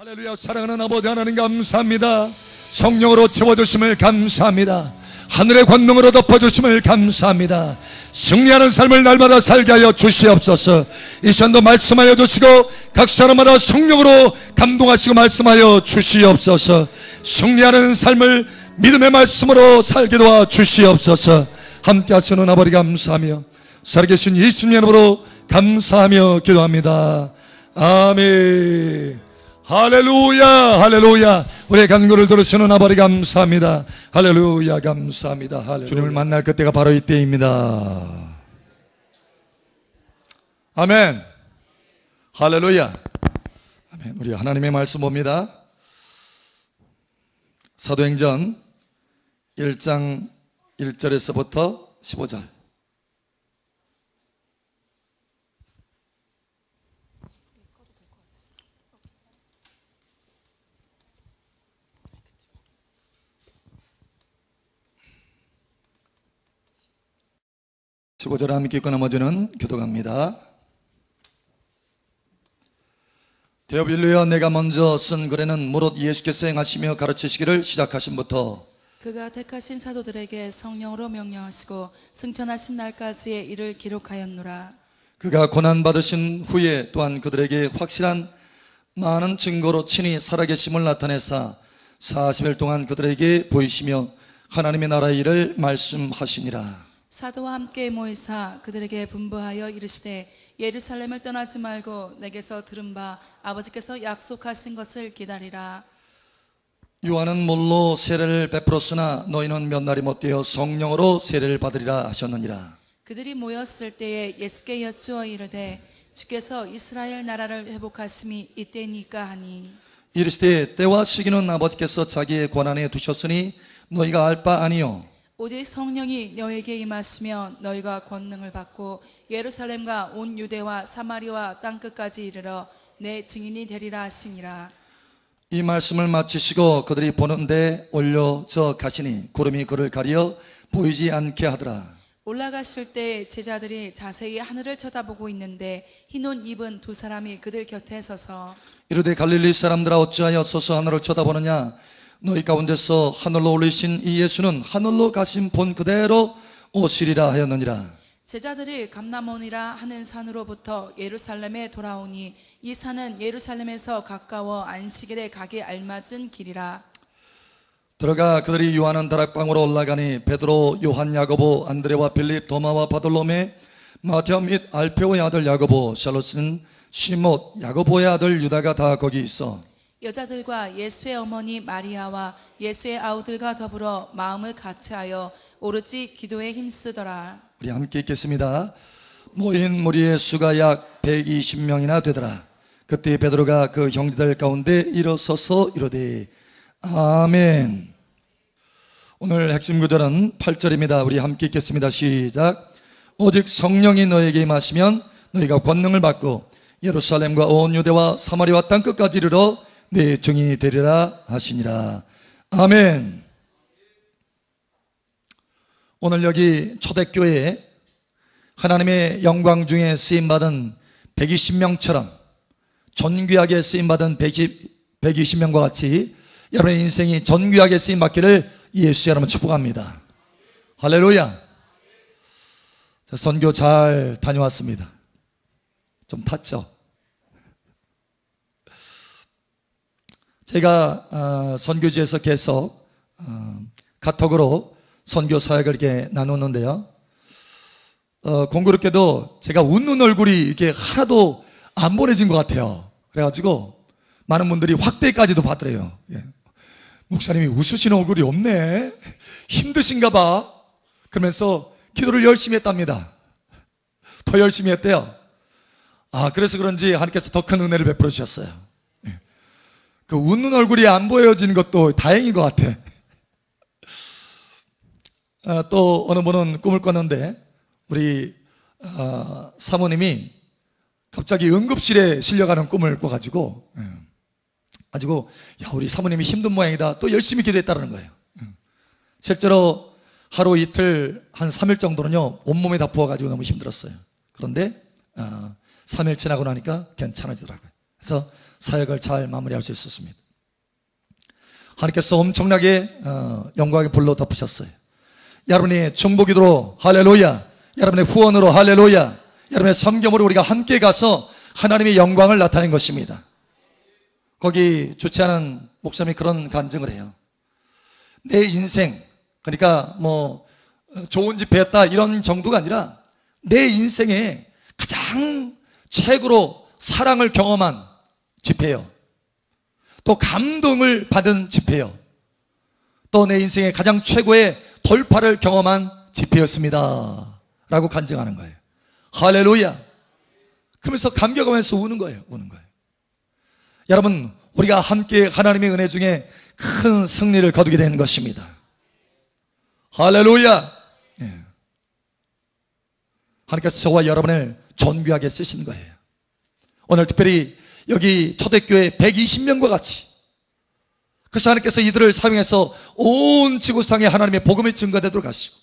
할렐루야. 사랑하는 아버지 하나님 감사합니다. 성령으로 채워주심을 감사합니다. 하늘의 권능으로 덮어주심을 감사합니다. 승리하는 삶을 날마다 살게 하여 주시옵소서. 이 시간도 말씀하여 주시고 각 사람마다 성령으로 감동하시고 말씀하여 주시옵소서. 승리하는 삶을 믿음의 말씀으로 살게 도와 주시옵소서. 함께 하시는 아버지 감사하며 살아계신 예수님 이름으로 감사하며 기도합니다. 아멘. 할렐루야, 할렐루야. 우리의 간구를 들으시는 아버지 감사합니다. 할렐루야, 감사합니다. 할렐루야. 주님을 만날 그때가 바로 이때입니다. 아멘. 할렐루야. 아멘. 우리 하나님의 말씀 봅니다. 사도행전 1장 1절에서부터 15절. 절 함께 읽고 나머지는 교독합니다. 데오빌로여, 내가 먼저 쓴 글에는 무릇 예수께서 행하시며 가르치시기를 시작하신부터 그가 택하신 사도들에게 성령으로 명령하시고 승천하신 날까지의 일을 기록하였노라. 그가 고난받으신 후에 또한 그들에게 확실한 많은 증거로 친히 살아계심을 나타내사 40일 동안 그들에게 보이시며 하나님의 나라의 일을 말씀하시니라. 사도와 함께 모이사 그들에게 분부하여 이르시되 예루살렘을 떠나지 말고 내게서 들은 바 아버지께서 약속하신 것을 기다리라. 요한은 물로 세례를 베풀었으나 너희는 몇 날이 못되어 성령으로 세례를 받으리라 하셨느니라. 그들이 모였을 때에 예수께 여쭈어 이르되 주께서 이스라엘 나라를 회복하심이 이때니까 하니 이르시되 때와 시기는 아버지께서 자기의 권한에 두셨으니 너희가 알 바 아니요 오직 성령이 너에게 임하시며 너희가 권능을 받고 예루살렘과 온 유대와 사마리아 땅끝까지 이르러 내 증인이 되리라 하시니라. 이 말씀을 마치시고 그들이 보는데 올려져 가시니 구름이 그를 가리어 보이지 않게 하더라. 올라가실 때 제자들이 자세히 하늘을 쳐다보고 있는데 흰 옷 입은 두 사람이 그들 곁에 서서 이르되 갈릴리 사람들아 어찌하여 서서 하늘을 쳐다보느냐. 너희 가운데서 하늘로 올리신 이 예수는 하늘로 가신 본 그대로 오시리라 하였느니라. 제자들이 감람원이라 하는 산으로부터 예루살렘에 돌아오니 이 산은 예루살렘에서 가까워 안식일에 가기 알맞은 길이라. 들어가 그들이 요한은 다락방으로 올라가니 베드로, 요한, 야고보, 안드레와 빌립, 도마와 바돌로메, 마테오 및 알페오의 아들 야고보, 샬롯은 시못, 야고보의 아들 유다가 다 거기 있어 여자들과 예수의 어머니 마리아와 예수의 아우들과 더불어 마음을 같이하여 오로지 기도에 힘쓰더라. 우리 함께 읽겠습니다. 모인 무리의 수가 약 120명이나 되더라. 그때 베드로가 그 형제들 가운데 일어서서 이르되 아멘. 오늘 핵심 구절은 8절입니다. 우리 함께 읽겠습니다. 시작. 오직 성령이 너에게 임하시면 너희가 권능을 받고 예루살렘과 온 유대와 사마리아 땅끝까지 이르러 내 증인이 되리라 하시니라. 아멘. 오늘 여기 초대교회에 하나님의 영광 중에 쓰임받은 120명처럼 존귀하게 쓰임받은 120명과 같이 여러분의 인생이 존귀하게 쓰임받기를 예수 여러분 축복합니다. 할렐루야. 선교 잘 다녀왔습니다. 좀 탔죠? 제가 선교지에서 계속 카톡으로 선교 사역을 이렇게 나누는데요. 공교롭게도 제가 웃는 얼굴이 이렇게 하나도 안 보내진 것 같아요. 그래가지고 많은 분들이 확대까지도 받더래요. 예. 목사님이 웃으시는 얼굴이 없네. 힘드신가 봐. 그러면서 기도를 열심히 했답니다. 더 열심히 했대요. 그래서 그런지 하나님께서 더 큰 은혜를 베풀어 주셨어요. 예. 그 웃는 얼굴이 안 보여지는 것도 다행인 것 같아. 또 어느 분은 꿈을 꿨는데 우리 사모님이 갑자기 응급실에 실려가는 꿈을 꿔가지고 야, 우리 사모님이 힘든 모양이다. 또 열심히 기도했다는 거예요. 실제로 하루 이틀 한 3일 정도는요 온몸에 다 부어가지고 너무 힘들었어요. 그런데 3일 지나고 나니까 괜찮아지더라고요. 그래서 사역을 잘 마무리할 수 있었습니다. 하나님께서 엄청나게 영광의 불로 덮으셨어요. 여러분이 중보기도로 할렐루야, 여러분의 후원으로 할렐루야, 여러분의 섬김으로 우리가 함께 가서 하나님의 영광을 나타낸 것입니다. 거기 주최하는 목사님이 그런 간증을 해요. 내 인생, 그러니까 뭐 좋은 집회였다 이런 정도가 아니라 내 인생에 가장 최고로 사랑을 경험한 집회요, 또 감동을 받은 집회요, 또 내 인생의 가장 최고의 돌파를 경험한 집회였습니다 라고 간증하는 거예요. 할렐루야. 그러면서 감격하면서 우는 거예요. 여러분, 우리가 함께 하나님의 은혜 중에 큰 승리를 거두게 되는 것입니다. 할렐루야. 예. 하나님께서 저와 여러분을 존귀하게 쓰신 거예요. 오늘 특별히 여기 초대교회 120명과 같이, 그래서 하나님께서 이들을 사용해서 온 지구상에 하나님의 복음이 증거되도록 하시고,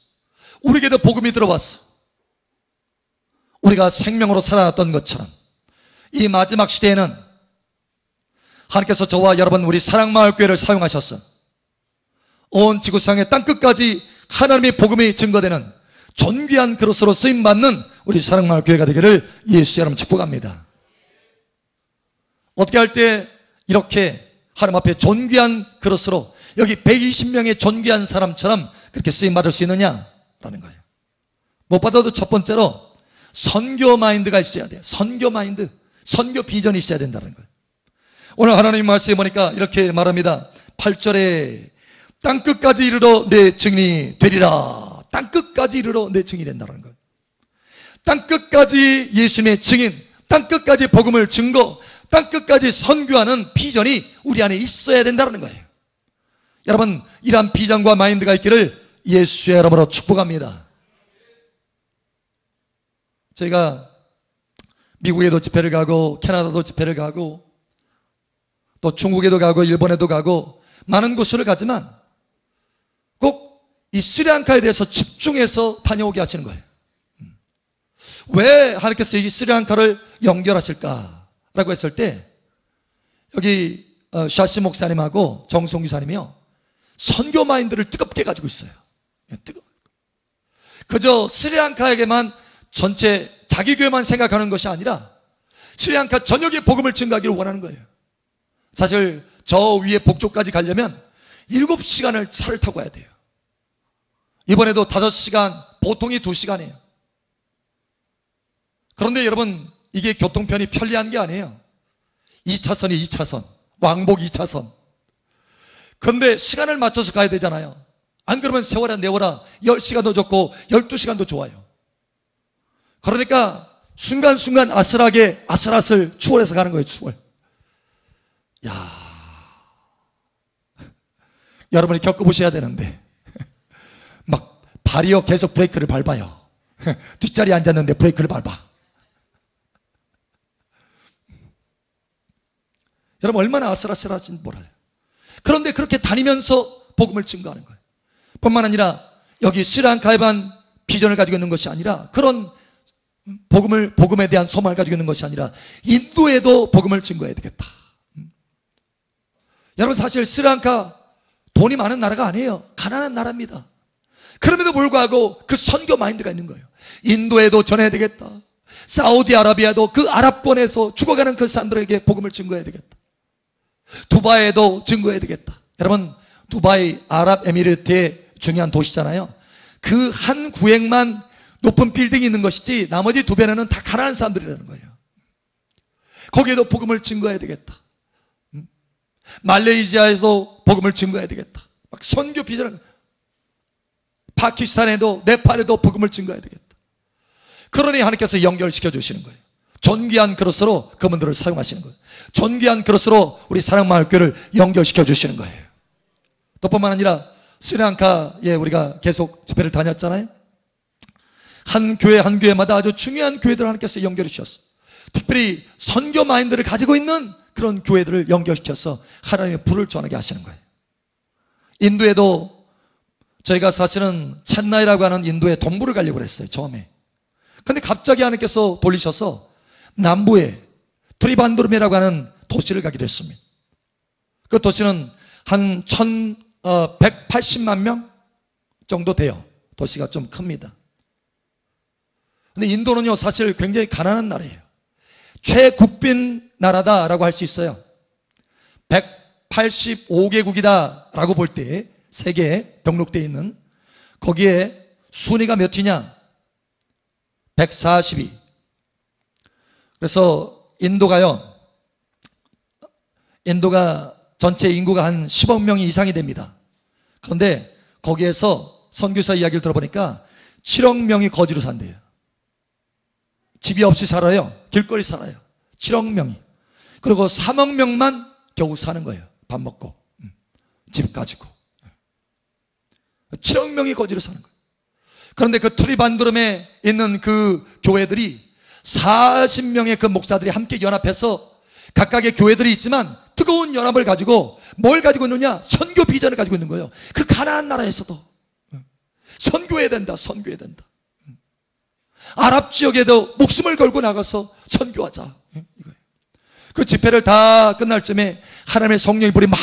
우리에게도 복음이 들어왔어. 우리가 생명으로 살아났던 것처럼 이 마지막 시대에는 하나님께서 저와 여러분 우리 사랑마을교회를 사용하셔서 온 지구상의 땅끝까지 하나님의 복음이 증거되는 존귀한 그릇으로 쓰임받는 우리 사랑마을교회가 되기를 예수 여러분 축복합니다. 어떻게 할 때 이렇게 하나님 앞에 존귀한 그릇으로 여기 120명의 존귀한 사람처럼 그렇게 쓰임받을 수 있느냐라는 거예요. 무엇보다도 첫 번째로 선교 마인드가 있어야 돼요. 선교 마인드, 선교 비전이 있어야 된다는 거예요. 오늘 하나님 말씀에 보니까 이렇게 말합니다. 8절에 땅끝까지 이르러 내 증인이 되리라. 땅끝까지 이르러 내 증인이 된다는 거예요. 땅끝까지 예수님의 증인, 땅끝까지 복음을 증거, 땅끝까지 선교하는 비전이 우리 안에 있어야 된다는 거예요. 여러분, 이러한 비전과 마인드가 있기를 예수의 이름으로 축복합니다. 저희가 미국에도 집회를 가고 캐나다도 집회를 가고 또 중국에도 가고 일본에도 가고 많은 곳을 가지만 꼭 이 스리랑카에 대해서 집중해서 다녀오게 하시는 거예요. 왜 하나님께서 이 스리랑카를 연결하실까라고 했을 때 여기 샤시 목사님하고 정송규 사님이요, 선교 마인드를 뜨겁게 가지고 있어요. 그저 스리랑카에게만 전체 자기 교회만 생각하는 것이 아니라 스리랑카 전역의 복음을 증가하기를 원하는 거예요. 사실 저 위에 북쪽까지 가려면 7시간을 차를 타고 가야 돼요. 이번에도 5시간, 보통이 2시간이에요. 그런데 여러분, 이게 교통편이 편리한 게 아니에요. 2차선이 2차선, 왕복 2차선. 그런데 시간을 맞춰서 가야 되잖아요. 안 그러면 세워라 내워라 10시간도 좋고 12시간도 좋아요. 그러니까 순간순간 아슬아슬 추월해서 가는 거예요. 추월. 여러분이 겪어보셔야 되는데 막 발이요 계속 브레이크를 밟아요. 뒷자리에 앉았는데 브레이크를 밟아. 여러분 얼마나 아슬아슬하신지 몰라요. 그런데 그렇게 다니면서 복음을 증거하는 거예요. 뿐만 아니라 여기 스리랑카에만 비전을 가지고 있는 것이 아니라, 그런 복음에 대한 소망을 가지고 있는 것이 아니라 인도에도 복음을 증거해야 되겠다. 여러분 사실 스리랑카 돈이 많은 나라가 아니에요. 가난한 나라입니다. 그럼에도 불구하고 그 선교 마인드가 있는 거예요. 인도에도 전해야 되겠다. 사우디아라비아도 그 아랍권에서 죽어가는 그 사람들에게 복음을 증거해야 되겠다. 두바이에도 증거해야 되겠다. 여러분 두바이 아랍에미리트의 중요한 도시잖아요. 그 한 구역만 높은 빌딩이 있는 것이지 나머지 두 배는 다 가난한 사람들이라는 거예요. 거기에도 복음을 증거해야 되겠다. 말레이시아에도 복음을 증거해야 되겠다. 막 선교 비전, 파키스탄에도 네팔에도 복음을 증거해야 되겠다. 그러니 하나님께서 연결시켜 주시는 거예요. 존귀한 그릇으로 그분들을 사용하시는 거예요. 존귀한 그릇으로 우리 사랑마을교회를 연결시켜 주시는 거예요. 또 뿐만 아니라 스리랑카에 우리가 계속 집회를 다녔잖아요. 한 교회마다 아주 중요한 교회들을 하나님께서 연결해 주셨어요. 특별히 선교 마인드를 가지고 있는 그런 교회들을 연결시켜서 하나님의 불을 전하게 하시는 거예요. 인도에도 저희가 사실은 첸나이라고 하는 인도에 동부를 가려고 했어요, 처음에. 근데 갑자기 하나님께서 돌리셔서 남부에 트리반두름이라고 하는 도시를 가기로 했습니다. 그 도시는 한 180만 명 정도 돼요. 도시가 좀 큽니다. 근데 인도는요, 사실 굉장히 가난한 나라예요. 최국빈 나라다라고 할 수 있어요. 185개국이다라고 볼 때 세계에 등록되어 있는, 거기에 순위가 몇 위냐? 142. 그래서 인도가 전체 인구가 한 10억 명이 이상이 됩니다. 그런데 거기에서 선교사 이야기를 들어보니까 7억 명이 거지로 산대요. 집이 없이 살아요. 길거리 살아요. 7억 명이. 그리고 3억 명만 겨우 사는 거예요. 밥 먹고 집 가지고. 7억 명이 거지로 사는 거예요. 그런데 그 트리반드름에 있는 그 교회들이 40명의 그 목사들이 함께 연합해서, 각각의 교회들이 있지만 뜨거운 연합을 가지고 뭘 가지고 있느냐? 선교 비전을 가지고 있는 거예요. 그 가나안 나라에서도 선교해야 된다, 선교해야 된다. 아랍 지역에도 목숨을 걸고 나가서 선교하자, 이거예요. 그 집회를 다 끝날 쯤에 하나님의 성령의 불이 막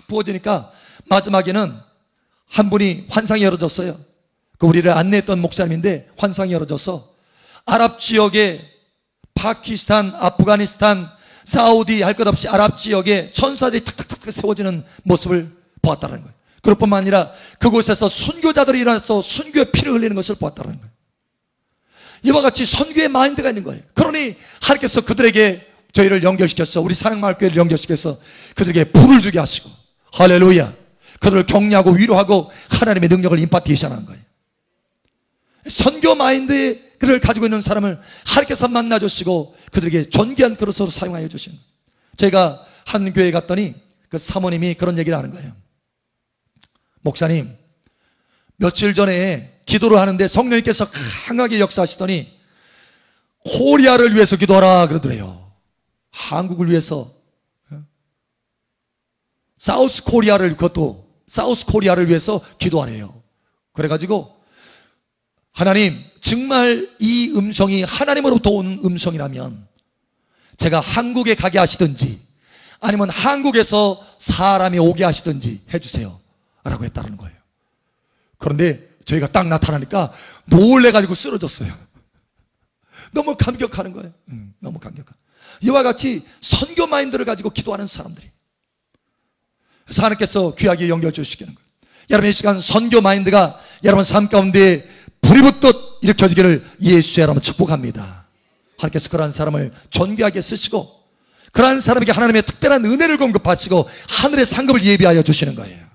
부어지니까 마지막에는 한 분이 환상이 열어졌어요. 그 우리를 안내했던 목사님인데 환상이 열어져서 아랍 지역에, 파키스탄, 아프가니스탄, 사우디 할 것 없이 아랍 지역에 천사들이 탁탁탁 세워지는 모습을 보았다는 거예요. 그것뿐만 아니라 그곳에서 선교자들이 일어나서 선교의 피를 흘리는 것을 보았다는 거예요. 이와 같이 선교의 마인드가 있는 거예요. 그러니 하나님께서 그들에게 저희를 연결시켜서, 우리 사랑마을교회를 연결시켜서 그들에게 불을 주게 하시고, 할렐루야, 그들을 격려하고 위로하고 하나님의 능력을 임파티션하는 거예요. 선교 마인드를 가지고 있는 사람을 하나님께서 만나주시고 그들에게 존귀한 그릇으로 사용하여 주시는 거예요. 제가 한 교회에 갔더니 그 사모님이 그런 얘기를 하는 거예요. 목사님, 며칠 전에 기도를 하는데 성령님께서 강하게 역사하시더니 코리아를 위해서 기도하라 그러더래요. 한국을 위해서. 사우스 코리아를 위해서 기도하래요. 그래가지고 하나님, 정말 이 음성이 하나님으로부터 온 음성이라면 제가 한국에 가게 하시든지 아니면 한국에서 사람이 오게 하시든지 해주세요 라고 했다는 거예요. 그런데 저희가 딱 나타나니까 놀래가지고 쓰러졌어요. 너무 감격하는 거예요. 너무 감격한. 이와 같이 선교 마인드를 가지고 기도하는 사람들이, 그래서 하나님께서 귀하게 연결해 주시기는 거예요. 여러분, 이 시간 선교 마인드가 여러분 삶 가운데 불이 붙듯 일으켜지기를 예수의 이름으로 축복합니다. 하나님께서 그러한 사람을 존귀하게 쓰시고 그러한 사람에게 하나님의 특별한 은혜를 공급하시고 하늘의 상급을 예비하여 주시는 거예요.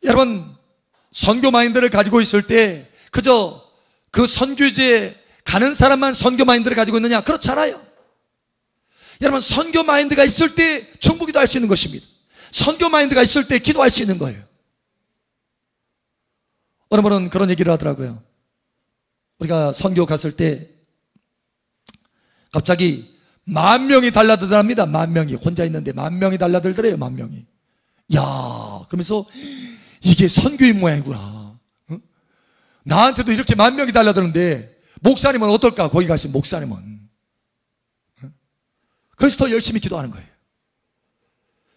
여러분, 선교 마인드를 가지고 있을 때 그저 그 선교지에 가는 사람만 선교 마인드를 가지고 있느냐? 그렇지 않아요. 여러분, 선교 마인드가 있을 때 중보기도 할 수 있는 것입니다. 선교 마인드가 있을 때 기도할 수 있는 거예요. 어느 분은 그런 얘기를 하더라고요. 우리가 선교 갔을 때 갑자기 10,000명이 달라들답니다. 10,000명이 혼자 있는데 10,000명이 달라들더래요. 10,000명이. 야, 그러면서 이게 선교인 모양이구나. 응? 나한테도 이렇게 10,000명이 달라드는데 목사님은 어떨까? 거기 가신 목사님은. 응? 그래서 더 열심히 기도하는 거예요.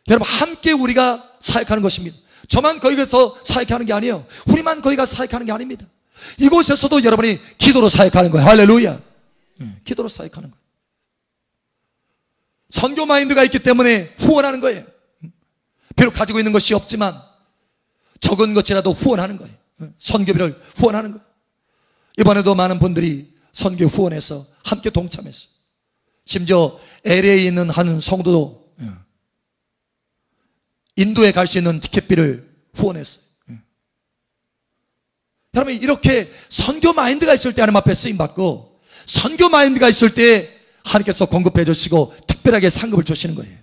여러분, 함께 우리가 사역하는 것입니다. 저만 거기 가서 사역하는 게 아니에요. 우리만 거기 가서 사역하는 게 아닙니다. 이곳에서도 여러분이 기도로 사역하는 거예요. 할렐루야. 기도로 사역하는 거예요. 선교 마인드가 있기 때문에 후원하는 거예요. 비록 가지고 있는 것이 없지만 적은 것이라도 후원하는 거예요. 선교비를 후원하는 거예요. 이번에도 많은 분들이 선교 후원해서 함께 동참했어요. 심지어 LA에 있는 한 성도도 인도에 갈 수 있는 티켓비를 후원했어요. 여러분, 이렇게 선교 마인드가 있을 때 하나님 앞에 쓰임받고 선교 마인드가 있을 때 하나님께서 공급해 주시고 특별하게 상급을 주시는 거예요.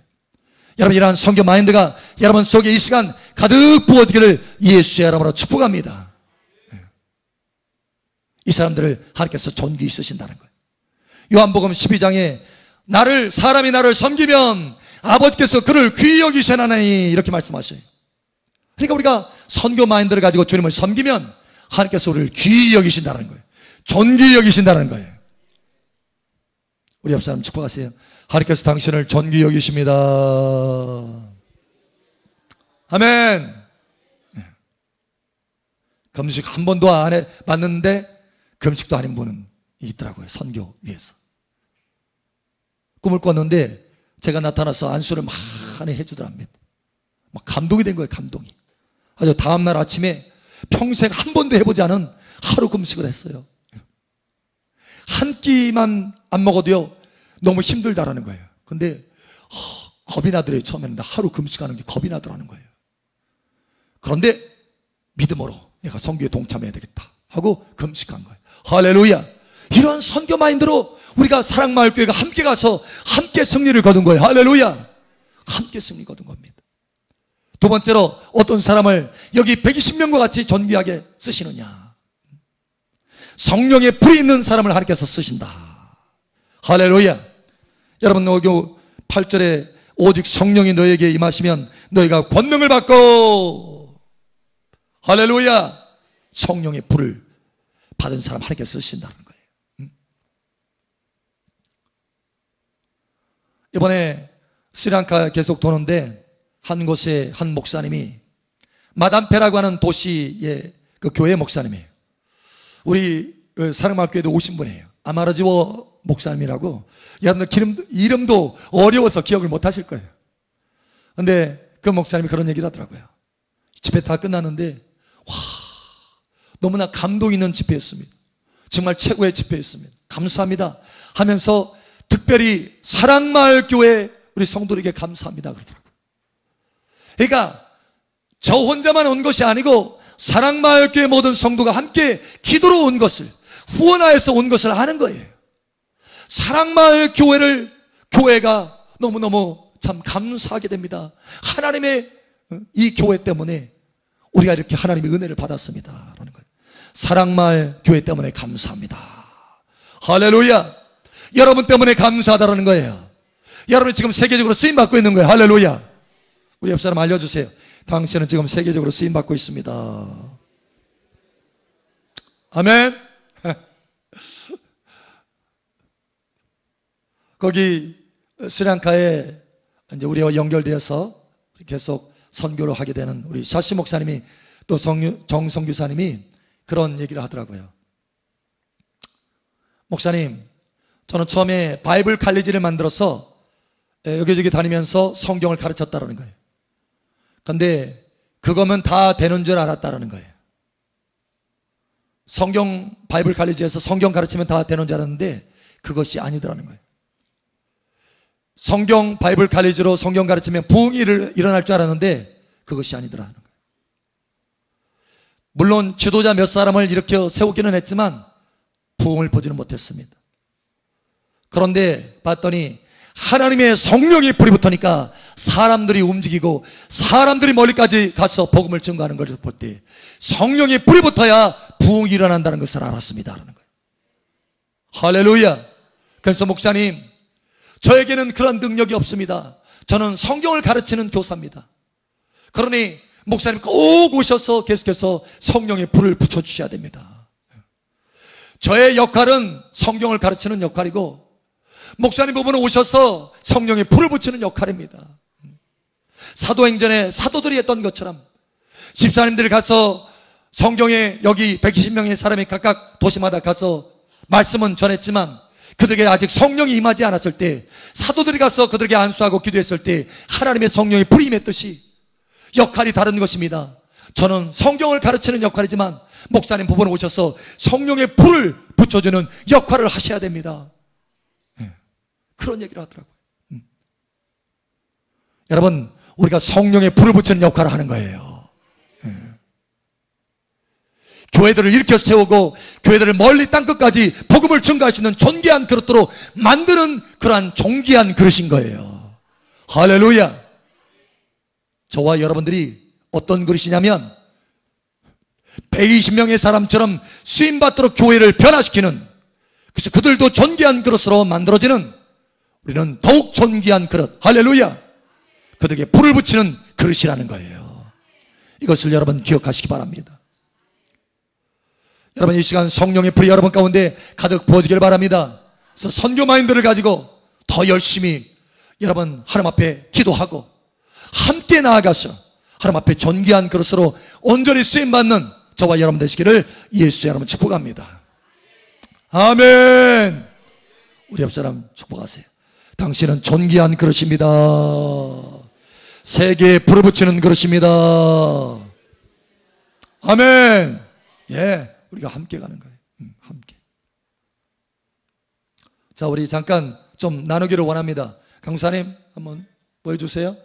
여러분, 이러한 선교 마인드가 여러분 속에 이 시간 가득 부어지기를 예수의 이름으로 축복합니다. 이 사람들을 하나님께서 존귀히 쓰신다는 거예요. 요한복음 12장에 사람이 나를 섬기면 아버지께서 그를 귀히 여기시나니 이렇게 말씀하셔요. 그러니까 우리가 선교 마인드를 가지고 주님을 섬기면 하나님께서 우리를 귀히 여기신다는 거예요. 존귀히 여기신다는 거예요. 우리 옆 사람 축복하세요. 하나님께서 당신을 존귀 여기십니다. 아멘. 금식 한 번도 안 해봤는데 금식도 아닌 분은 있더라고요. 선교 위에서 꿈을 꿨는데 제가 나타나서 안수를 많이 해주더랍니다. 막 감동이 된 거예요. 감동이. 아주 다음날 아침에 평생 한 번도 해보지 않은 하루 금식을 했어요. 한 끼만 안 먹어도요 너무 힘들다라는 거예요. 근데 겁이 나더래요. 처음에는 하루 금식하는 게 겁이 나더라는 거예요. 그런데 믿음으로 내가 선교에 동참해야 되겠다 하고 금식한 거예요. 할렐루야. 이런 선교 마인드로 우리가 사랑마을교회가 함께 가서 함께 승리를 거둔 거예요. 할렐루야. 함께 승리 거둔 겁니다. 두 번째로 어떤 사람을 여기 120명과 같이 존귀하게 쓰시느냐. 성령의 불이 있는 사람을 하나님께서 쓰신다. 할렐루야. 여러분 여기 8절에 오직 성령이 너에게 임하시면 너희가 권능을 받고, 할렐루야, 성령의 불을 받은 사람 하나님께서 쓰신다는 거예요. 이번에 스리랑카 계속 도는데 한 곳에 한 목사님이 마담페라고 하는 도시의 그 교회 목사님이에요. 우리 사랑마을교회도 오신 분이에요. 아마르지워 목사님이라고. 여러분들 이름도 어려워서 기억을 못 하실 거예요. 근데 그 목사님이 그런 얘기를 하더라고요. 집회 다 끝났는데 와, 너무나 감동 있는 집회였습니다. 정말 최고의 집회였습니다. 감사합니다 하면서 특별히 사랑마을교회 우리 성도들에게 감사합니다 그러더라고요. 그러니까 저 혼자만 온 것이 아니고 사랑마을교회 모든 성도가 함께 기도로 온 것을, 후원하여서 온 것을 아는 거예요. 사랑마을교회가 너무너무 참 감사하게 됩니다. 하나님의 이 교회 때문에 우리가 이렇게 하나님의 은혜를 받았습니다 라는 거예요. 사랑마을교회 때문에 감사합니다. 할렐루야. 여러분 때문에 감사하다라는 거예요. 여러분이 지금 세계적으로 쓰임받고 있는 거예요. 할렐루야. 우리 옆 사람 알려주세요. 당신은 지금 세계적으로 쓰임받고 있습니다. 아멘. 거기 스리랑카에 이제 우리와 연결되어서 계속 선교를 하게 되는 우리 샤시 목사님이 또 정성규사님이 그런 얘기를 하더라고요. 목사님, 저는 처음에 바이블 칼리지를 만들어서 여기저기 다니면서 성경을 가르쳤다라는 거예요. 근데 그거면 다 되는 줄 알았다라는 거예요. 바이블 칼리지에서 성경 가르치면 다 되는 줄 알았는데 그것이 아니더라는 거예요. 바이블 칼리지로 성경 가르치면 부흥이 일어날 줄 알았는데 그것이 아니더라는 거예요. 물론 지도자 몇 사람을 일으켜 세우기는 했지만 부흥을 보지는 못했습니다. 그런데 봤더니 하나님의 성령이 불이 붙으니까 사람들이 움직이고 사람들이 멀리까지 가서 복음을 증거하는 것을 볼 때 성령이 불이 붙어야 부흥이 일어난다는 것을 알았습니다 라는 거예요. 할렐루야. 그래서 목사님, 저에게는 그런 능력이 없습니다. 저는 성경을 가르치는 교사입니다. 그러니 목사님 꼭 오셔서 계속해서 성령의 불을 붙여주셔야 됩니다. 저의 역할은 성경을 가르치는 역할이고 목사님 부부는 오셔서 성령의 불을 붙이는 역할입니다. 사도행전에 사도들이 했던 것처럼 집사님들이 가서 성경에 여기 120명의 사람이 각각 도시마다 가서 말씀은 전했지만 그들에게 아직 성령이 임하지 않았을 때 사도들이 가서 그들에게 안수하고 기도했을 때 하나님의 성령의 불이 임했듯이 역할이 다른 것입니다. 저는 성경을 가르치는 역할이지만 목사님 부부는 오셔서 성령의 불을 붙여주는 역할을 하셔야 됩니다. 그런 얘기를 하더라고요. 여러분, 우리가 성령의 불을 붙이는 역할을 하는 거예요. 교회들을 일으켜 세우고 교회들을 멀리 땅끝까지 복음을 증거할 수 있는 존귀한 그릇으로 만드는 그러한 존귀한 그릇인 거예요. 할렐루야. 저와 여러분들이 어떤 그릇이냐면 120명의 사람처럼 수임받도록 교회를 변화시키는, 그래서 그들도 존귀한 그릇으로 만들어지는, 우리는 더욱 존귀한 그릇, 할렐루야, 그들에게 불을 붙이는 그릇이라는 거예요. 이것을 여러분 기억하시기 바랍니다. 여러분, 이 시간 성령의 불이 여러분 가운데 가득 부어지길 바랍니다. 그래서 선교 마인드를 가지고 더 열심히 여러분 하나님 앞에 기도하고 함께 나아가서 하나님 앞에 존귀한 그릇으로 온전히 쓰임받는 저와 여러분 되시기를 예수의 이름으로 축복합니다. 아멘. 우리 옆 사람 축복하세요. 당신은 존귀한 그릇입니다. 세계에 불을 붙이는 그릇입니다. 아멘. 예, 우리가 함께 가는 거예요. 함께. 자, 우리 잠깐 좀 나누기를 원합니다. 강사님 한번 보여주세요.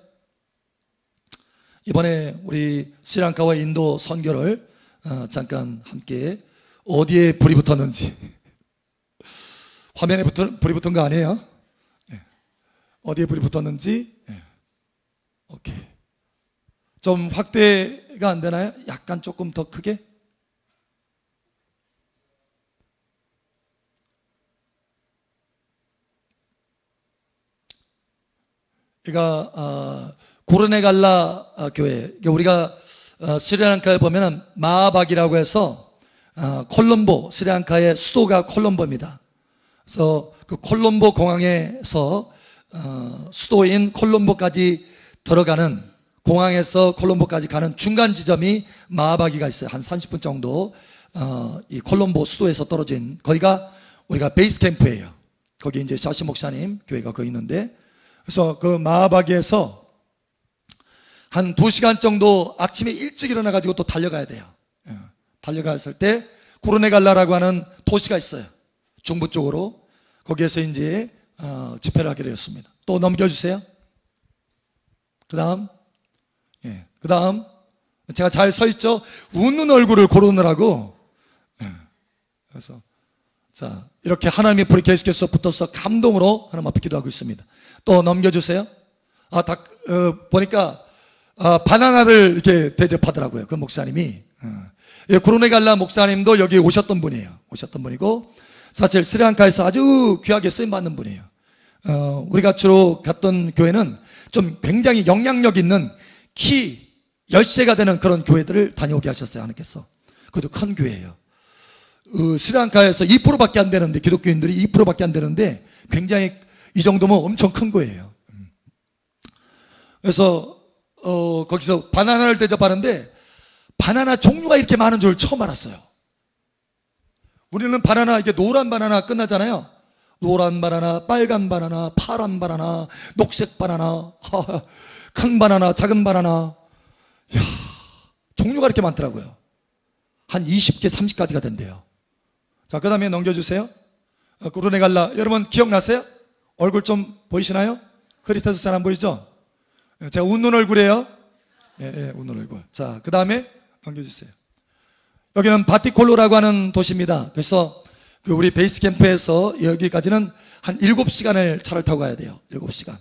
이번에 우리 스리랑카와 인도 선교를 잠깐 함께 어디에 불이 붙었는지 화면에 불이 붙은 거 아니에요? 예. 어디에 불이 붙었는지 예. 오케이. 좀 확대가 안 되나요? 약간 조금 더 크게? 그러니까 구르네갈라 교회, 우리가 스리랑카에 보면은 마하박이라고 해서 콜롬보, 스리랑카의 수도가 콜롬보입니다. 그래서 그 콜롬보 공항에서 수도인 콜롬보까지 들어가는, 공항에서 콜롬보까지 가는 중간 지점이 마하바기가 있어요. 한 30분 정도 이 콜롬보 수도에서 떨어진, 거기가 우리가 베이스 캠프예요. 거기 이제 샤시 목사님 교회가 거기 있는데, 그래서 그 마하바기에서 한 2시간 정도 아침에 일찍 일어나 가지고 또 달려가야 돼요. 달려갔을 때 구르네갈라라고 하는 도시가 있어요. 중부 쪽으로. 거기에서 이제 집회를 하게 되었습니다. 또 넘겨주세요. 그 다음, 예, 그 다음 제가 잘 서 있죠. 웃는 얼굴을 고르느라고. 예, 그래서 자, 이렇게 하나님의 불이 계속해서 붙어서 감동으로 하나님 앞에 기도하고 있습니다. 또 넘겨주세요. 보니까 바나나를 이렇게 대접하더라고요. 그 목사님이. 예, 구르네갈라 목사님도 여기 오셨던 분이에요. 오셨던 분이고, 사실 스리랑카에서 아주 귀하게 쓰임받는 분이에요. 우리가 주로 갔던 교회는 좀 굉장히 영향력 있는 키 열쇠가 되는 그런 교회들을 다녀오게 하셨어요. 하나님께서. 그것도 큰 교회예요. 스리랑카에서 2%밖에 안 되는데, 기독교인들이 2%밖에 안 되는데 굉장히 이 정도면 엄청 큰 거예요. 그래서 거기서 바나나를 대접하는데 바나나 종류가 이렇게 많은 줄 처음 알았어요. 우리는 바나나, 이게 노란 바나나 끝나잖아요. 노란 바나나, 빨간 바나나, 파란 바나나, 녹색 바나나, 큰 바나나, 작은 바나나. 이야, 종류가 이렇게 많더라고요. 한 20개, 30가지가 된대요. 자, 그 다음에 넘겨주세요. 구르네갈라, 여러분 기억나세요? 얼굴 좀 보이시나요? 크리스토스 사람 보이죠? 제가 웃는 얼굴이에요. 예, 웃는 얼굴. 자, 그 다음에 넘겨주세요. 여기는 바티콜로라고 하는 도시입니다. 그래서 우리 베이스 캠프에서 여기까지는 한 7시간을 차를 타고 가야 돼요. 7시간.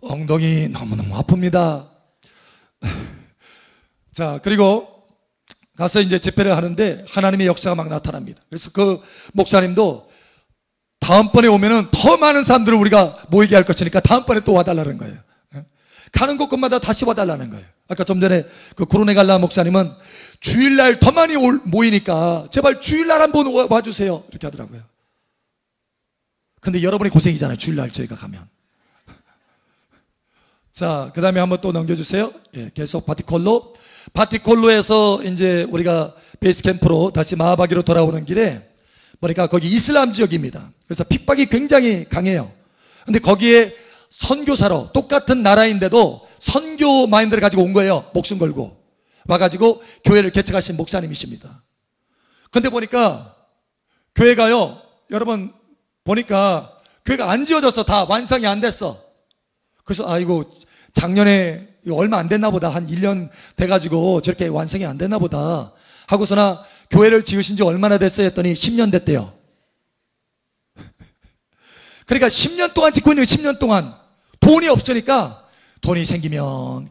엉덩이 너무너무 아픕니다. 자, 그리고 가서 이제 집회를 하는데 하나님의 역사가 막 나타납니다. 그래서 그 목사님도 다음번에 오면은 더 많은 사람들을 우리가 모이게 할 것이니까 다음번에 또 와달라는 거예요. 가는 곳마다 다시 와달라는 거예요. 아까 좀 전에 그 구르네갈라 목사님은 주일날 더 많이 모이니까 제발 주일날 한번 와주세요, 이렇게 하더라고요. 근데 여러분이 고생이잖아요, 주일날 저희가 가면. 자, 그 다음에 한번 또 넘겨주세요. 예, 계속 바티콜로에서 이제 우리가 베이스 캠프로 다시 마하바기로 돌아오는 길에 보니까 거기 이슬람 지역입니다. 그래서 핍박이 굉장히 강해요. 근데 거기에 선교사로, 똑같은 나라인데도 선교 마인드를 가지고 온 거예요. 목숨 걸고 와가지고 교회를 개척하신 목사님이십니다. 근데 보니까 교회가요, 여러분 보니까 교회가 안 지어져서 다 완성이 안 됐어. 그래서 아이고, 작년에 얼마 안 됐나 보다, 한 1년 돼가지고 저렇게 완성이 안 됐나 보다 하고서나 교회를 지으신 지 얼마나 됐어요 했더니 10년 됐대요. 그러니까 10년 동안 짓고 있는, 10년 동안 돈이 없으니까, 돈이 생기면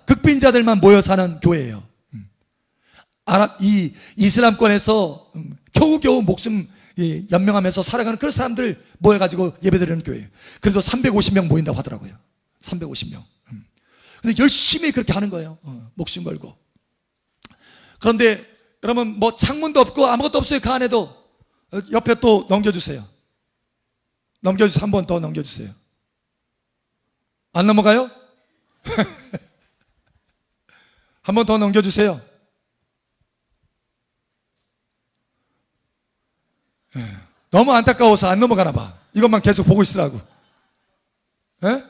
극빈자들만 모여 사는 교회예요. 이 이슬람권에서 겨우겨우 목숨 연명하면서 살아가는 그 사람들 모여가지고 예배드리는 교회예요. 그래도 350명 모인다고 하더라고요. 350명. 근데 열심히 그렇게 하는 거예요. 목숨 걸고. 그런데 여러분, 뭐 창문도 없고 아무것도 없어요. 그 안에도. 옆에 또 넘겨주세요. 넘겨주세요. 한 번 더 넘겨주세요. 안 넘어가요? 한 번 더 넘겨주세요. 너무 안타까워서 안 넘어가나 봐. 이것만 계속 보고 있으라고. 예?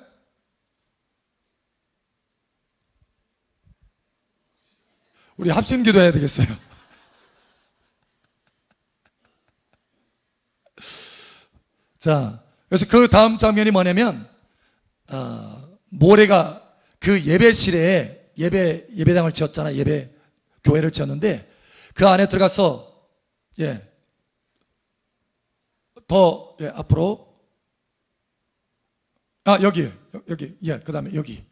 우리 합심 기도해야 되겠어요. 자, 그래서 그 다음 장면이 뭐냐면, 모래가 그 예배실에 예배당을 지었잖아. 교회를 지었는데, 그 안에 들어가서, 앞으로. 여기. 그 다음에 여기.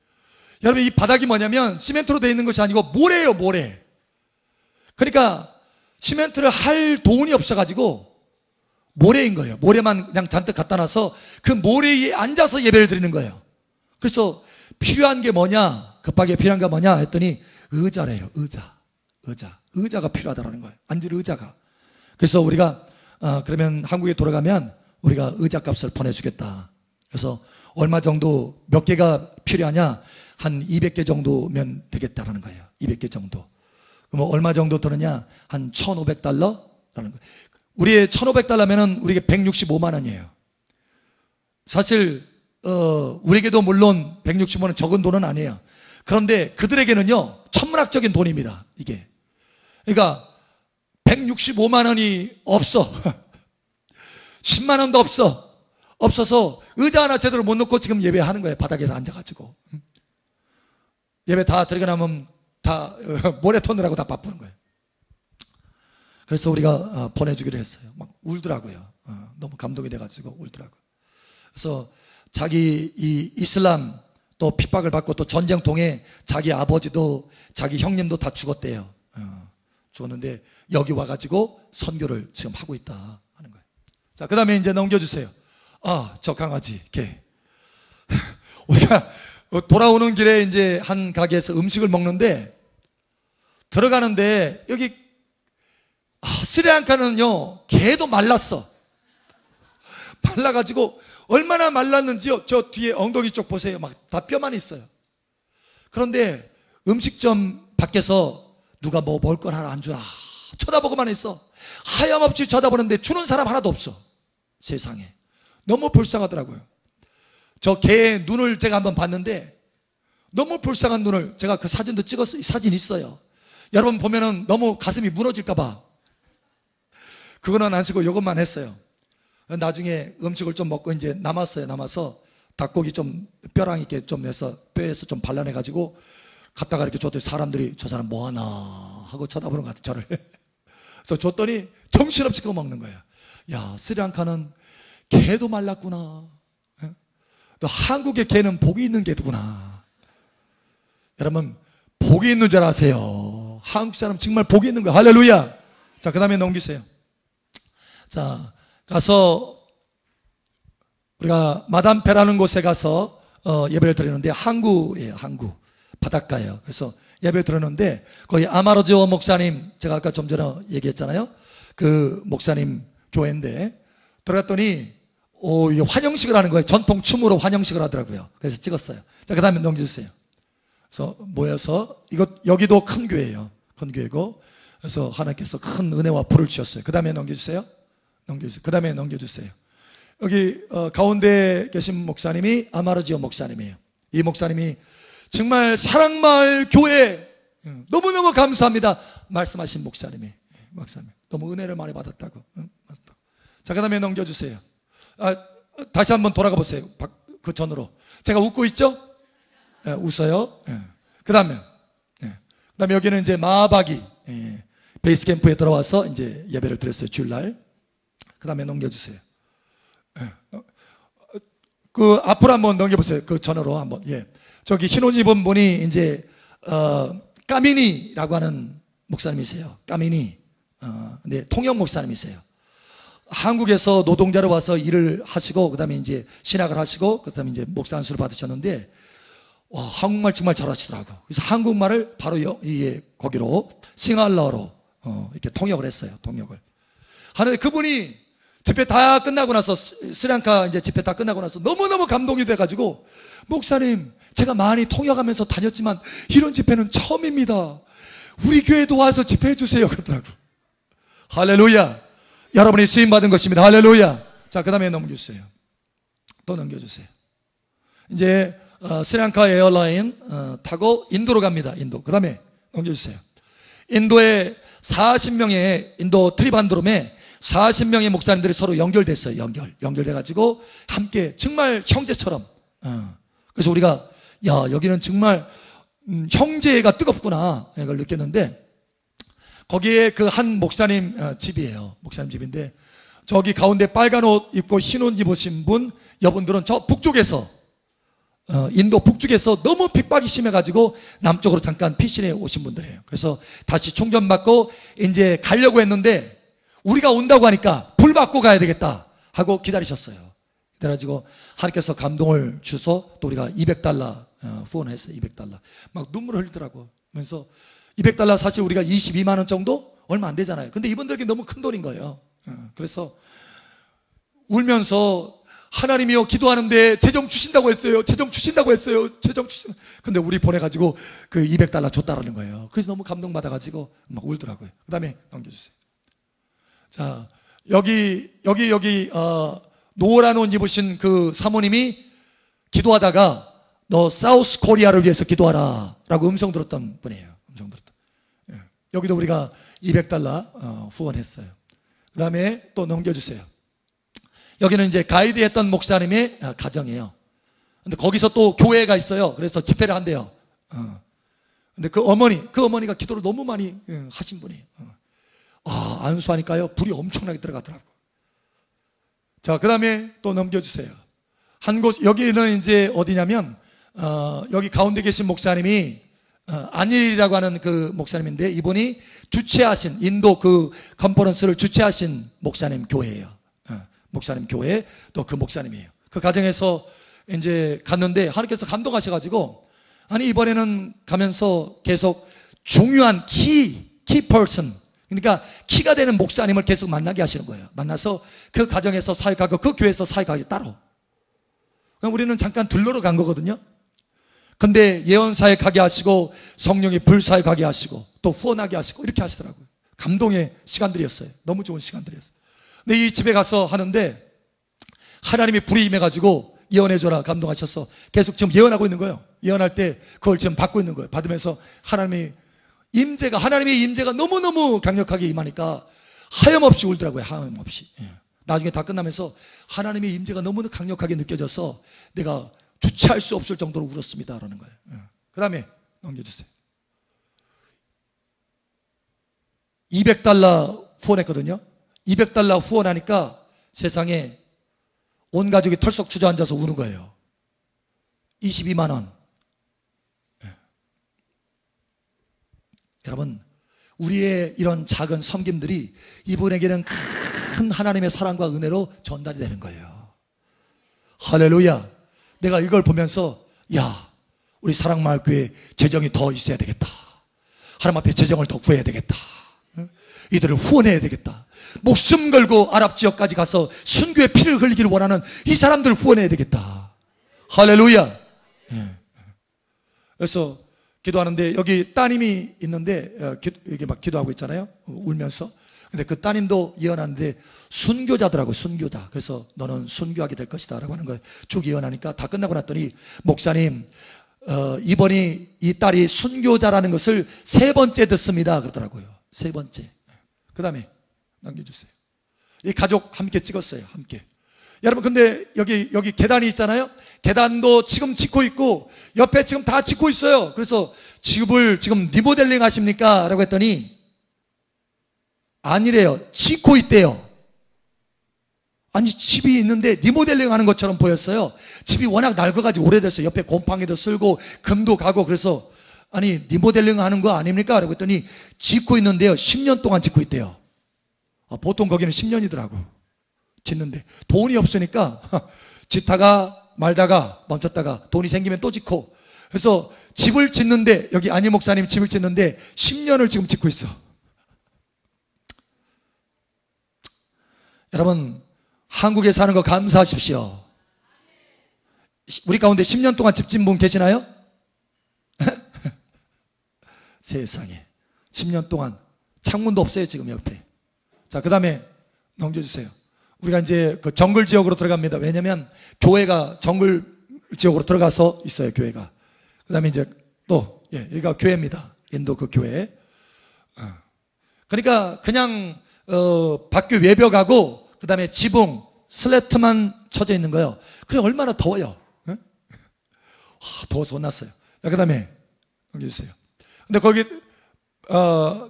여러분, 이 바닥이 뭐냐면, 시멘트로 되어 있는 것이 아니고, 모래예요, 모래. 그러니까, 시멘트를 할 돈이 없어가지고, 모래인 거예요. 모래만 그냥 잔뜩 갖다 놔서, 그 모래 위에 앉아서 예배를 드리는 거예요. 그래서, 필요한 게 뭐냐, 급하게 필요한 게 뭐냐 했더니, 의자래요, 의자가 필요하다는 거예요. 앉을 의자가. 그래서 우리가, 그러면 한국에 돌아가면, 우리가 의자 값을 보내주겠다. 그래서, 얼마 정도, 몇 개가 필요하냐? 한 200개 정도면 되겠다라는 거예요. 200개 정도. 그럼 얼마 정도 드느냐? 한 $1,500라는 거예요. 우리의 $1,500면은 우리에게 165만 원이에요. 사실, 우리에게도 물론 165만 원 적은 돈은 아니에요. 그런데 그들에게는요, 천문학적인 돈입니다, 이게. 그러니까, 165만 원이 없어. 10만 원도 없어서 의자 하나 제대로 못 놓고 지금 예배하는 거예요. 바닥에서 앉아가지고. 예배 다 들어가 나면 다 모래 터느라고 다 바쁘는 거예요. 그래서 우리가 보내주기로 했어요. 막 울더라고요. 너무 감동이 돼가지고 울더라고요. 그래서 자기 이 이슬람 또 핍박을 받고 또 전쟁통에 자기 아버지도 자기 형님도 다 죽었대요. 죽었는데 여기 와가지고 선교를 지금 하고 있다 하는 거예요. 자, 그 다음에 이제 넘겨주세요. 저 강아지, 개. 우리가 돌아오는 길에 이제 한 가게에서 음식을 먹는데 들어가는데 여기 스리랑카는요, 개도 말랐어. 말라가지고 얼마나 말랐는지요. 저 뒤에 엉덩이 쪽 보세요. 막 다 뼈만 있어요. 그런데 음식점 밖에서 누가 뭐 먹을 걸 하나 안 주나 쳐다보고만 있어. 하염없이 쳐다보는데 주는 사람 하나도 없어. 세상에. 너무 불쌍하더라고요. 저 개의 눈을 제가 한번 봤는데 너무 불쌍한 눈을, 제가 그 사진도 찍었어요. 사진 있어요. 여러분 보면은 너무 가슴이 무너질까봐 그거는 안 쓰고 이것만 했어요. 나중에 음식을 좀 먹고 이제 남아서 닭고기 좀 뼈랑 이렇게 좀 해서 뼈에서 좀 발라내가지고 갖다가 이렇게 줬더니 사람들이 저 사람 뭐하나 하고 쳐다보는 것 같아, 저를. 그래서 줬더니 정신없이 그거 먹는 거예요. 야, 스리랑카는 개도 말랐구나. 또 한국의 개는 복이 있는 개구나. 여러분, 복이 있는 줄 아세요? 한국 사람 정말 복이 있는 거예요. 할렐루야. 자, 그 다음에 넘기세요. 자, 가서 우리가 마담페라는 곳에 가서 예배를 드리는데, 항구예요. 항구 바닷가예요. 그래서 예배를 드렸는데 거기 아마르지오 목사님, 제가 아까 좀 전에 얘기했잖아요. 그 목사님 교회인데 들어갔더니 이게 환영식을 하는 거예요. 전통 춤으로 환영식을 하더라고요. 그래서 찍었어요. 자, 그 다음에 넘겨주세요. 그래서 모여서, 여기도 큰 교회예요. 큰 교회고, 그래서 하나님께서 큰 은혜와 불을 주셨어요. 그 다음에 넘겨주세요. 그 다음에 넘겨주세요. 여기 가운데 계신 목사님이 아마르지오 목사님이에요. 이 목사님이 정말 사랑마을 교회 너무너무 감사합니다 말씀하신 목사님이, 목사님 너무 은혜를 많이 받았다고. 자, 그 다음에 넘겨주세요. 다시 한번 돌아가 보세요. 그 전으로. 제가 웃고 있죠? 웃어요. 그 다음에 여기는 이제 마바기 베이스 캠프에 들어와서 이제 예배를 드렸어요, 주일날. 그 다음에 넘겨주세요. 그 앞으로 한번 넘겨보세요. 그 전으로 한번. 저기 흰 옷 입은 분이 이제 까미니라고 하는 목사님이세요. 까미니. 네, 통영 목사님이세요. 한국에서 노동자로 와서 일을 하시고, 그 다음에 이제 신학을 하시고, 그 다음에 이제 목사 안수를 받으셨는데, 와, 한국말 정말 잘하시더라고요. 그래서 한국말을 바로 거기로 싱할러로 이렇게 통역을 했어요. 통역을 하는데 그분이 집회 다 끝나고 나서, 스리랑카 이제 집회 다 끝나고 나서 너무너무 감동이 돼가지고, 목사님, 제가 많이 통역하면서 다녔지만 이런 집회는 처음입니다. 우리 교회도 와서 집회해 주세요. 그러더라고요. 할렐루야. 여러분이 쓰임받은 것입니다. 할렐루야. 자, 그 다음에 넘겨주세요. 또 넘겨주세요. 이제 스리랑카 에어라인 타고 인도로 갑니다. 인도. 그 다음에 넘겨주세요. 인도에 40명의 인도 트리반드롬에 40명의 목사님들이 서로 연결됐어요. 연결돼가지고 함께 정말 형제처럼. 그래서 우리가 여기는 정말 형제가 뜨겁구나 이걸 느꼈는데, 거기에 그 한 목사님 집이에요. 목사님 집인데, 저기 가운데 빨간 옷 입고 흰 옷 입으신 분, 여분들은 저 북쪽에서, 인도 북쪽에서 너무 핍박이 심해가지고 남쪽으로 잠깐 피신해 오신 분들이에요. 그래서 다시 충전받고 이제 가려고 했는데, 우리가 온다고 하니까 불 받고 가야 되겠다 하고 기다리셨어요. 그래가지고 하나님께서 감동을 주셔서 또 우리가 $200 후원했어요. $200 막 눈물 흘리더라고. 그래서 $200 사실 우리가 22만 원 정도 얼마 안 되잖아요. 근데 이분들에게 너무 큰 돈인 거예요. 그래서 울면서 하나님이요, 기도하는데 재정 주신다고 했어요. 재정 주신다고 했어요. 재정 주신. 근데 우리 보내가지고 그 $200 줬다라는 거예요. 그래서 너무 감동받아가지고 막 울더라고요. 그 다음에 넘겨주세요. 자, 여기 노란 옷 입으신 그 사모님이 기도하다가 너 사우스 코리아를 위해서 기도하라 라고 음성 들었던 분이에요. 음성 들었던. 예. 여기도 우리가 $200 후원했어요. 그 다음에 또 넘겨주세요. 여기는 이제 가이드 했던 목사님의 가정이에요. 근데 거기서 또 교회가 있어요. 그래서 집회를 한대요. 근데 그 어머니가 기도를 너무 많이 하신 분이에요. 안수하니까요, 불이 엄청나게 들어가더라고요. 자, 그 다음에 또 넘겨주세요. 한 곳, 여기는 이제 어디냐면, 여기 가운데 계신 목사님이, 안일이라고 하는 그 목사님인데, 이분이 주최하신, 인도 그 컨퍼런스를 주최하신 목사님 교회예요. 목사님 교회, 또 그 목사님이에요. 그 가정에서 이제 갔는데, 하나님께서 감동하셔가지고, 아니, 이번에는 가면서 계속 중요한 키 퍼슨, 그러니까 키가 되는 목사님을 계속 만나게 하시는 거예요. 만나서 그 가정에서 사역하고 그 교회에서 사역하기 따로. 우리는 잠깐 들러러 간 거거든요. 근데 예언 사역하게 하시고 성령이 불사역하게 하시고 또 후원하게 하시고 이렇게 하시더라고요. 감동의 시간들이었어요. 너무 좋은 시간들이었어요. 근데 이 집에 가서 하는데 하나님이 불이 임해가지고 예언해줘라 감동하셔서 계속 지금 예언하고 있는 거예요. 예언할 때 그걸 지금 받고 있는 거예요. 받으면서 하나님의 임재가 너무너무 강력하게 임하니까 하염없이 울더라고요. 하염없이. 나중에 다 끝나면서 하나님의 임재가 너무나 강력하게 느껴져서 내가 주체할 수 없을 정도로 울었습니다 라는 거예요. 그 다음에 넘겨주세요. $200 후원했거든요. $200 후원하니까 세상에 온 가족이 털썩 주저앉아서 우는 거예요. 22만 원. 여러분, 우리의 이런 작은 섬김들이 이분에게는 큰 하나님의 사랑과 은혜로 전달이 되는 거예요. 할렐루야. 내가 이걸 보면서 우리 사랑마을교회 재정이 더 있어야 되겠다. 하나님 앞에 재정을 더 구해야 되겠다. 이들을 후원해야 되겠다. 목숨 걸고 아랍 지역까지 가서 순교의 피를 흘리기를 원하는 이 사람들을 후원해야 되겠다. 할렐루야. 그래서 기도하는데 여기 따님이 있는데 이게 막 기도하고 있잖아요. 울면서. 근데 그 따님도 예언하는데 순교자더라고요. 순교자. 그래서 너는 순교하게 될 것이다 라고 하는 거예요. 쭉 예언하니까 다 끝나고 났더니 목사님 이번이 이 딸이 순교자라는 것을 3번째 듣습니다 그러더라고요. 3번째. 그 다음에 넘겨주세요. 이 가족 함께 찍었어요. 함께. 여러분 근데 여기 계단이 있잖아요. 계단도 지금 짓고 있고 옆에 지금 다 짓고 있어요. 그래서 집을 지금 리모델링 하십니까? 라고 했더니 아니래요. 짓고 있대요. 아니 집이 있는데 리모델링 하는 것처럼 보였어요. 집이 워낙 낡아가지고 오래됐어요. 옆에 곰팡이도 쓸고 금도 가고 그래서 아니 리모델링 하는 거 아닙니까? 라고 했더니 짓고 있는데요. 10년 동안 짓고 있대요. 보통 거기는 10년이더라고. 짓는데 돈이 없으니까 짓다가 말다가 멈췄다가 돈이 생기면 또 짓고 그래서 집을 짓는데 여기 안일 목사님 집을 짓는데 10년을 지금 짓고 있어. 여러분 한국에 사는 거 감사하십시오. 우리 가운데 10년 동안 집진 분 계시나요? 세상에 10년 동안 창문도 없어요 지금 옆에. 자, 그 다음에 넘겨주세요. 우리가 이제 그 정글 지역으로 들어갑니다. 왜냐면 교회가 정글 지역으로 들어가서 있어요, 교회가. 그 다음에 이제 또, 여기가 교회입니다. 인도 그 교회. 그러니까 그냥, 밖에 외벽하고, 그 다음에 지붕, 슬래트만 쳐져 있는 거예요. 그래, 얼마나 더워요. 더워서 혼났어요. 그 다음에 넘겨주세요. 근데 거기,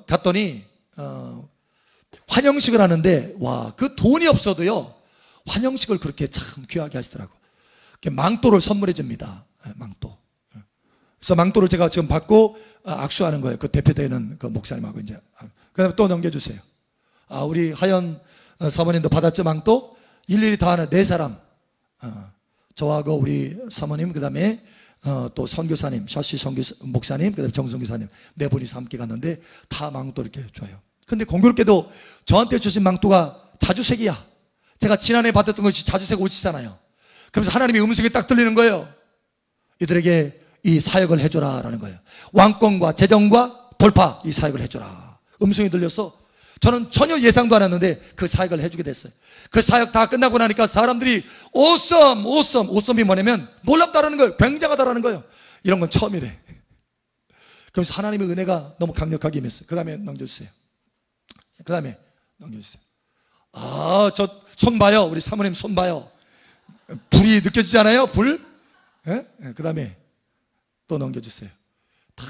갔더니, 환영식을 하는데, 와, 그 돈이 없어도요, 환영식을 그렇게 참 귀하게 하시더라고. 망토를 선물해 줍니다. 망토. 그래서 망토를 제가 지금 받고 악수하는 거예요. 그 대표되는 그 목사님하고 이제. 그 다음에 또 넘겨주세요. 우리 하연 사모님도 받았죠, 망토? 일일이 다 하는 4사람. 저하고 우리 사모님, 그 다음에 또 선교사님, 샤시 목사님, 그 다음에 정선교사님 4분이서 함께 갔는데 다 망토 이렇게 줘요. 근데 공교롭게도 저한테 주신 망토가 자주색이야. 제가 지난해 받았던 것이 자주색 옷이잖아요. 그러면서 하나님의 음성이 딱 들리는 거예요. 이들에게 이 사역을 해줘라 라는 거예요. 왕권과 재정과 돌파, 이 사역을 해줘라. 음성이 들려서 저는 전혀 예상도 안 했는데 그 사역을 해주게 됐어요. 그 사역 다 끝나고 나니까 사람들이 오썸이 뭐냐면 놀랍다라는 거예요. 굉장하다라는 거예요. 이런 건 처음이래. 그러면서 하나님의 은혜가 너무 강력하게 임했어요. 그 다음에 넘겨주세요. 그 다음에 넘겨주세요. 저 손 봐요. 우리 사모님 손 봐요. 불이 느껴지지 않아요? 불? 그 다음에 또 넘겨주세요. 다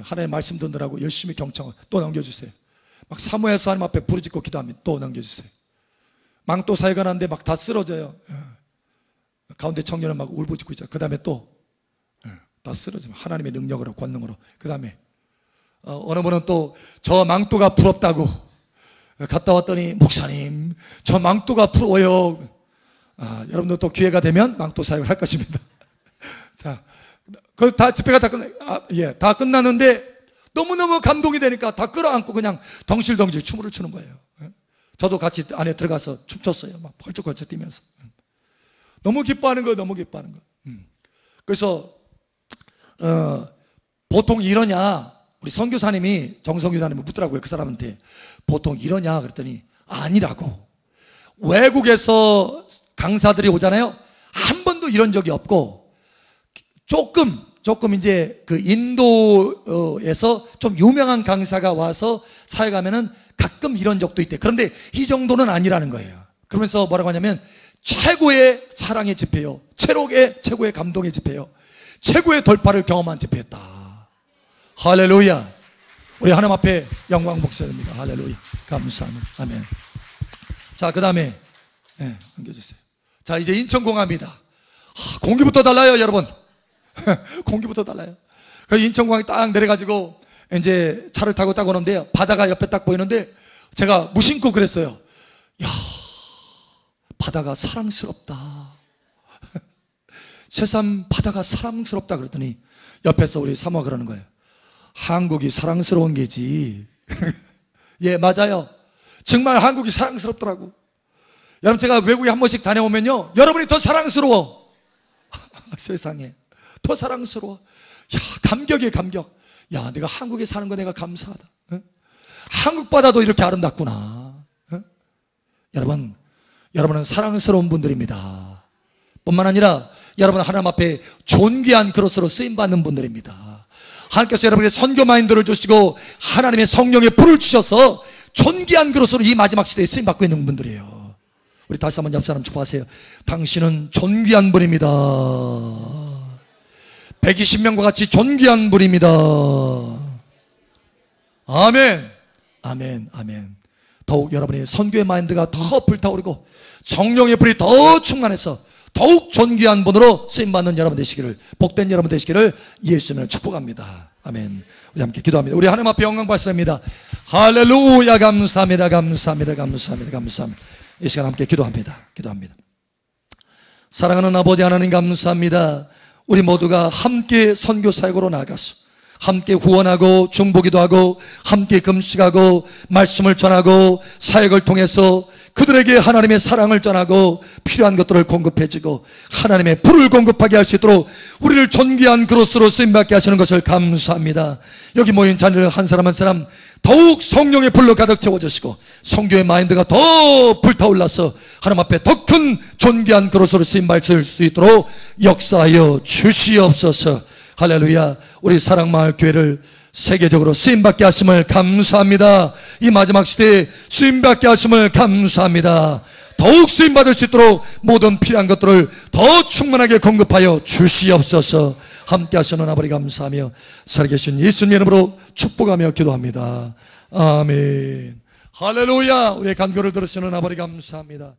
하나님의 말씀 듣느라고 열심히 경청을 또 넘겨주세요. 막 사모해서 하나님 앞에 부르짖고 기도합니다. 또 넘겨주세요. 망토 사역을 하는데 막 다 쓰러져요. 가운데 청년은 막 울부짖고 있죠. 그 다음에 또 다 쓰러져요. 하나님의 능력으로, 권능으로. 그 다음에 어느 분은 또 저 망토가 부럽다고 갔다 왔더니 목사님 저 망토가 부러워요. 여러분들 또 기회가 되면 망토 사역을 할 것입니다. 자, 그 다 집회가 다 끝났는데 너무너무 감동이 되니까 다 끌어안고 그냥 덩실덩실 춤을 추는 거예요. 저도 같이 안에 들어가서 춤췄어요. 막 펄쩍펄쩍 뛰면서. 너무 기뻐하는 거예요. 너무 기뻐하는 거. 그래서 보통 이러냐, 우리 선교사님이 정선교사님이 묻더라고요. 그 사람한테 보통 이러냐 그랬더니 아니라고. 외국에서 강사들이 오잖아요. 한 번도 이런 적이 없고 조금 이제 그 인도에서 좀 유명한 강사가 와서 사역하면은 가끔 이런 적도 있대. 그런데 이 정도는 아니라는 거예요. 그러면서 뭐라고 하냐면 최고의 사랑의 집회요, 최고의 감동의 집회요, 최고의 돌파를 경험한 집회였다. 할렐루야. 우리 하나님 앞에 영광 복사됩니다. 할렐루야. 감사합니다. 아멘. 자, 그 다음에 넘겨주세요. 자, 이제 인천공항입니다. 공기부터 달라요, 여러분. 공기부터 달라요. 그 인천공항에 딱 내려가지고 이제 차를 타고 딱 오는데요, 바다가 옆에 딱 보이는데 제가 무심코 그랬어요. 야, 바다가 사랑스럽다. 세상 바다가 사랑스럽다 그랬더니 옆에서 우리 사모가 그러는 거예요. 한국이 사랑스러운 게지. 예, 맞아요. 정말 한국이 사랑스럽더라고. 여러분, 제가 외국에 한 번씩 다녀오면요, 여러분이 더 사랑스러워. 세상에 더 사랑스러워. 야, 감격이에요, 감격. 야, 내가 한국에 사는 거 내가 감사하다. 한국 바다도 이렇게 아름답구나. 여러분은 사랑스러운 분들입니다. 뿐만 아니라 여러분 하나님 앞에 존귀한 그릇으로 쓰임받는 분들입니다. 하나님께서 여러분에게 선교 마인드를 주시고 하나님의 성령의 불을 주셔서 존귀한 그릇으로 이 마지막 시대에 쓰임받고 있는 분들이에요. 우리 다시 한번 옆 사람 축복하세요. 당신은 존귀한 분입니다. 120명과 같이 존귀한 분입니다. 아멘. 아멘. 아멘. 더욱 여러분의 선교의 마인드가 더 불타오르고 성령의 불이 더 충만해서 더욱 존귀한 분으로 쓰임받는 여러분 되시기를, 복된 여러분 되시기를 예수님을 축복합니다. 아멘. 우리 함께 기도합니다. 우리 하나님 앞에 영광 받습니다. 할렐루야. 감사합니다. 감사합니다. 감사합니다. 감사합니다. 이 시간 함께 기도합니다. 사랑하는 아버지 하나님 감사합니다. 우리 모두가 함께 선교 사역으로 나가서 함께 구원하고 중보기도 하고 함께 금식하고 말씀을 전하고 사역을 통해서 그들에게 하나님의 사랑을 전하고 필요한 것들을 공급해주고 하나님의 불을 공급하게 할 수 있도록 우리를 존귀한 그릇으로 쓰임받게 하시는 것을 감사합니다. 여기 모인 자녀를 한 사람 한 사람 더욱 성령의 불로 가득 채워주시고 성교의 마인드가 더 불타올라서 하나님 앞에 더 큰 존귀한 그릇으로 쓰임받을 수 있도록 역사하여 주시옵소서. 할렐루야. 우리 사랑마을 교회를 세계적으로 쓰임받게 하심을 감사합니다. 이 마지막 시대에 쓰임받게 하심을 감사합니다. 더욱 쓰임받을 수 있도록 모든 필요한 것들을 더 충만하게 공급하여 주시옵소서. 함께 하시는 아버지 감사하며 살아계신 예수님 이름으로 축복하며 기도합니다. 아멘. 할렐루야. 우리의 간구를 들으시는 아버지 감사합니다.